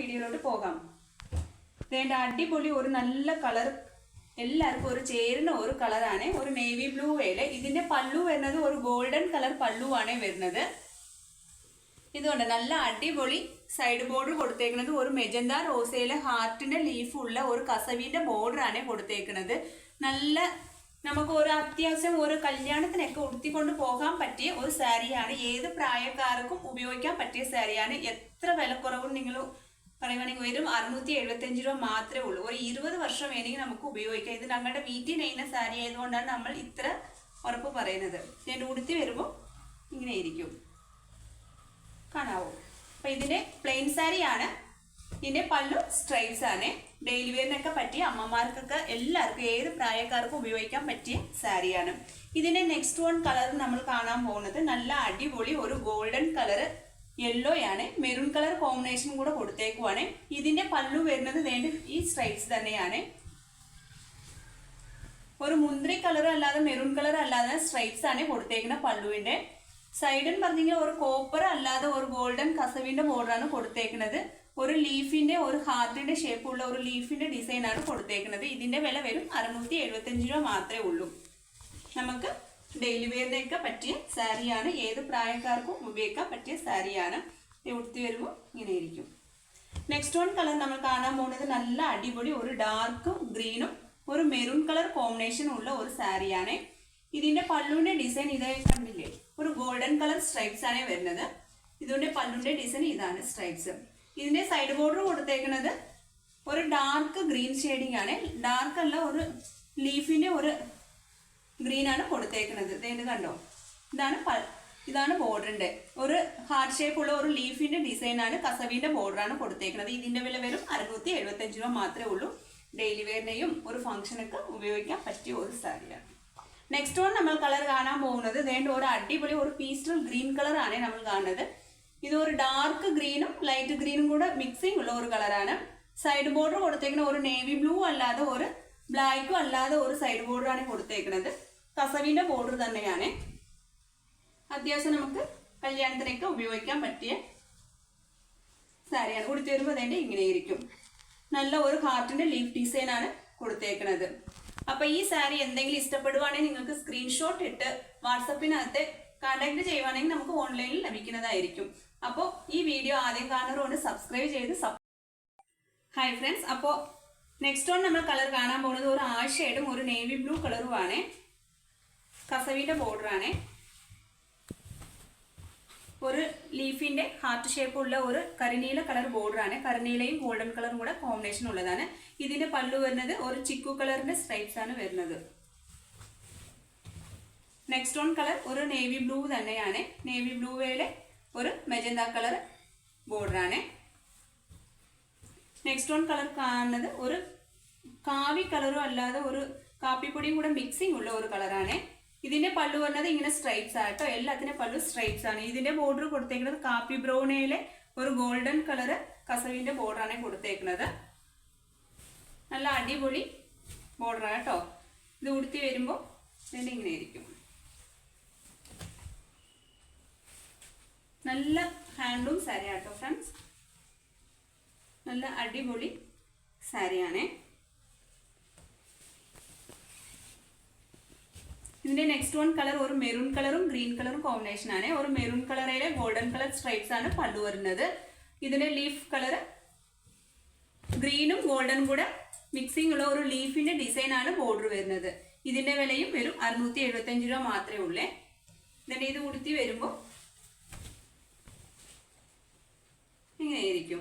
വീഡിയോയിലോട്ട് പോകാം. വേണ്ട അടിപൊളി ഒരു നല്ല കളർ, എല്ലാവർക്കും ഒരു ചേരുന്ന ഒരു കളറാണ്. ഒരു നേവി ബ്ലൂ വേല്. ഇതിന്റെ പല്ലു വരുന്നത് ഒരു ഗോൾഡൻ കളർ പല്ലുവാണ് വരുന്നത്. ഇതുകൊണ്ട് നല്ല അടിപൊളി സൈഡ് ബോർഡർ കൊടുത്തേക്കുന്നത് ഒരു മെജന്ത റോസയിലെ ഹാർട്ടിന്റെ ലീഫ് ഉള്ള ഒരു കസവിന്റെ ബോർഡർ ആണ് കൊടുത്തേക്കുന്നത്. നല്ല നമുക്ക് ഒരു അത്യാവശ്യം ഒരു കല്യാണത്തിനൊക്കെ ഉടുത്തിക്കൊണ്ട് പോകാൻ പറ്റിയ ഒരു സാരിയാണ്. ഏത് പ്രായക്കാർക്കും ഉപയോഗിക്കാൻ പറ്റിയ സാരിയാണ്. എത്ര വിലക്കുറവും നിങ്ങൾ പറയുവാണെങ്കിൽ വെറും 675 രൂപ മാത്രമേ ഉള്ളൂ. ഒരു 20 വർഷം വേണമെങ്കിൽ നമുക്ക് ഉപയോഗിക്കാം. ഇത് ഞങ്ങളുടെ വീട്ടിൽ നെയ്യുന്ന സാരി ആയതുകൊണ്ടാണ് നമ്മൾ ഇത്ര ഉറപ്പ് പറയുന്നത്. ഞാൻ ഉടുത്തി വരുമ്പോൾ ഇങ്ങനെ ഇരിക്കും, കാണാവോ? അപ്പൊ ഇതിന്റെ പ്ലെയിൻ സാരിയാണ്. ഇതിന്റെ പല്ലു സ്ട്രൈപ്സ് ആണ്. ഡെയിലി വെയറിനൊക്കെ പറ്റിയ അമ്മമാർക്കൊക്കെ എല്ലാവർക്കും ഏത് പ്രായക്കാർക്കും ഉപയോഗിക്കാൻ പറ്റിയ സാരിയാണ്. ഇതിന്റെ നെക്സ്റ്റ് വൺ കളർ നമ്മൾ കാണാൻ പോകുന്നത് നല്ല അടിപൊളി ഒരു ഗോൾഡൻ കളർ യെല്ലോ ആണ്. മെറൂൺ കളർ കോമ്പിനേഷൻ കൂടെ കൊടുത്തേക്കുവാണ്. ഇതിന്റെ പല്ലു വരുന്നത് ഈ സ്ട്രൈപ്സ് തന്നെയാണ്. ഒരു മുന്തിരി കളർ അല്ലാതെ മെറൂൺ കളർ അല്ലാതെ സ്ട്രൈപ്സ് ആണ് കൊടുത്തേക്കുന്ന പല്ലുവിന്റെ. സൈഡിൽ പറഞ്ഞെങ്കിൽ ഒരു കോപ്പർ അല്ലാതെ ഒരു ഗോൾഡൻ കസവിന്റെ ബോർഡറാണ് കൊടുത്തേക്കുന്നത്. ഒരു ലീഫിന്റെ ഒരു ഹാർട്ടിന്റെ ഷേപ്പുള്ള ഒരു ലീഫിന്റെ ഡിസൈൻ ആണ് കൊടുത്തേക്കുന്നത്. ഇതിന്റെ വില വരും 675 രൂപ മാത്രമേ ഉള്ളൂ. നമുക്ക് ഡെയിലി വെയറിനൊക്കെ പറ്റിയ സാരിയാണ്. ഏത് പ്രായക്കാർക്കും ഉപയോഗിക്കാൻ പറ്റിയ സാരിയാണ്. ഉടുത്തി വരുമ്പോൾ ഇങ്ങനെ ഇരിക്കും. നെക്സ്റ്റ് വൺ കളർ നമ്മൾ കാണാൻ പോകുന്നത് നല്ല അടിപൊളി ഒരു ഡാർക്ക് ഗ്രീനും ഒരു മെറൂൺ കളർ കോമ്പിനേഷൻ ഉള്ള ഒരു സാരിയാണ്. ഇതിന്റെ പല്ലുവിന്റെ ഡിസൈൻ ഇതായി കണ്ടില്ലേ, ഒരു ഗോൾഡൻ കളർ സ്ട്രൈപ്സ് ആണ് വരുന്നത്. ഇതിന്റെ പല്ലുവിന്റെ ഡിസൈൻ ഇതാണ് സ്ട്രൈപ്സ്. ഇതിന്റെ സൈഡ് ബോർഡർ കൊടുത്തേക്കുന്നത് ഒരു ഡാർക്ക് ഗ്രീൻ ഷെയ്ഡിങ് ആണ്. ഡാർക്ക് അല്ല, ഒരു ലീഫിന്റെ ഒരു ഗ്രീൻ ആണ് കൊടുത്തേക്കുന്നത്. ഇത് കണ്ടോ, ഇതാണ് ബോർഡറിന്റെ ഒരു ഹാർട്ട് ഷേപ്പ് ഉള്ള ഒരു ലീഫിന്റെ ഡിസൈൻ ആണ്. കസവിന്റെ ബോർഡർ ആണ് കൊടുത്തേക്കുന്നത്. ഇതിന്റെ വില വരും 675 രൂപ മാത്രമേ ഉള്ളൂ. ഡെയിലി വെയറിനെയും ഒരു ഫംഗ്ഷനൊക്കെ ഉപയോഗിക്കാൻ പറ്റിയ ഒരു സാരിയാണ്. നെക്സ്റ്റ് വൺ നമ്മൾ കളർ കാണാൻ പോകുന്നത് ഒരു അടിപൊളി ഒരു പീസ്റ്റൽ ഗ്രീൻ കളർ ആണ് നമ്മൾ കാണുന്നത്. ഇത് ഒരു ഡാർക്ക് ഗ്രീനും ലൈറ്റ് ഗ്രീനും കൂടെ മിക്സിംഗ് ഉള്ള ഒരു കളറാണ്. സൈഡ് ബോർഡർ കൊടുത്തേക്കുന്ന ഒരു നേവി ബ്ലൂ അല്ലാതെ ഒരു ബ്ലാക്കും അല്ലാതെ ഒരു സൈഡ് ബോർഡർ ആണ് കൊടുത്തേക്കുന്നത്. കസവിന്റെ ബോർഡർ തന്നെയാണ്. അത്യാവശ്യം നമുക്ക് കല്യാണത്തിനൊക്കെ ഉപയോഗിക്കാൻ പറ്റിയ സാരിയാണ്. ഉടുത്തി വരുമ്പോൾ അതിന്റെ ഇങ്ങനെ ഇരിക്കും. നല്ല ഒരു ഹാർട്ടിന്റെ ലീഫ് ഡിസൈൻ ആണ് കൊടുത്തേക്കുന്നത്. അപ്പൊ ഈ സാരി എന്തെങ്കിലും ഇഷ്ടപ്പെടുവാണെങ്കിൽ നിങ്ങൾക്ക് സ്ക്രീൻഷോട്ട് ഇട്ട് വാട്സപ്പിനകത്ത് കോൺടാക്ട് ചെയ്യുവാണെങ്കിൽ നമുക്ക് ഓൺലൈനിൽ ലഭിക്കുന്നതായിരിക്കും. അപ്പോൾ ഈ വീഡിയോ ആദ്യം കാണുന്നവരോട് സബ്സ്ക്രൈബ് ചെയ്ത് ഹായ് ഫ്രണ്ട്സ്. അപ്പോൾ നെക്സ്റ്റ് വൺ നമ്മൾ കളർ കാണാൻ പോകുന്നത് ഒരു ആഷ് ഷെയ്ഡും ഒരു നേവി ബ്ലൂ കളറുമാണ്. കസവിന്റെ ബോർഡർ ആണ്. ഒരു ലീഫിന്റെ ഹാർട്ട് ഷേപ്പ് ഉള്ള ഒരു കരിനീല കളർ ബോർഡർ ആണ്. കരിനീലയും ഗോൾഡൻ കളറും കൂടെ കോമ്പിനേഷൻ ഉള്ളതാണ്. ഇതിന്റെ പല്ലു വരുന്നത് ഒരു ചിക്കു കളറിന്റെ സ്ട്രൈപ്സ് ആണ് വരുന്നത്. നെക്സ്റ്റ് വൺ കളർ ഒരു നേവി ബ്ലൂ തന്നെയാണ്. നേവി ബ്ലൂവേലെ ഒരു മെജന്ത കളർ ബോർഡർ ആണ്. നെക്സ്റ്റ് വൺ കളർ കാണുന്നത് ഒരു കാവി കളറും അല്ലാതെ ഒരു കാപ്പിപ്പൊടിയും കൂടെ മിക്സിംഗ് ഉള്ള ഒരു കളറാണ്. ഇതിന്റെ പല്ലു വരുന്നത് ഇങ്ങനെ സ്ട്രൈപ്സ് ആട്ടോ. എല്ലാത്തിന്റെ പല്ലു സ്ട്രൈപ്സ് ആണ്. ഇതിന്റെ ബോർഡർ കൊടുത്തേക്കുന്നത് കാപ്പി ബ്രൗണിലെ ഒരു ഗോൾഡൻ കളർ കസവിന്റെ ബോർഡർ ആണ് കൊടുത്തേക്കുന്നത്. നല്ല അടിപൊളി ബോർഡർ ആണ് കേട്ടോ. ഇത് ഉടുത്തി വരുമ്പോൾ ഇതിന്റെ ഇങ്ങനെ ഇരിക്കും. നല്ല ഹാൻഡ്ലൂം സാരി ആട്ടോ ഫ്രണ്ട്സ്. നല്ല അടിപൊളി സാരിയാണ്. ഇതിന്റെ നെക്സ്റ്റ് വൺ കളർ ഒരു മെറൂൺ കളറും ഗ്രീൻ കളറും കോമ്പിനേഷൻ ആണ്. ഒരു മെറൂൺ കളറിലെ ഗോൾഡൻ കളർ സ്ട്രൈപ്സ് ആണ് പല്ലു വരുന്നത്. ഇതിന്റെ ലീഫ് കളർ ഗ്രീനും ഗോൾഡനും കൂടെ മിക്സിംഗ് ഉള്ള ഒരു ലീഫിന്റെ ഡിസൈൻ ആണ് ബോർഡർ വരുന്നത്. ഇതിന്റെ വിലയും വരും 675 രൂപ മാത്രമേ ഉള്ളേ. ഇതിന്റെ ഇത് ഉടുത്തി വരുമ്പോൾ ഇങ്ങനെ ഇരിക്കും.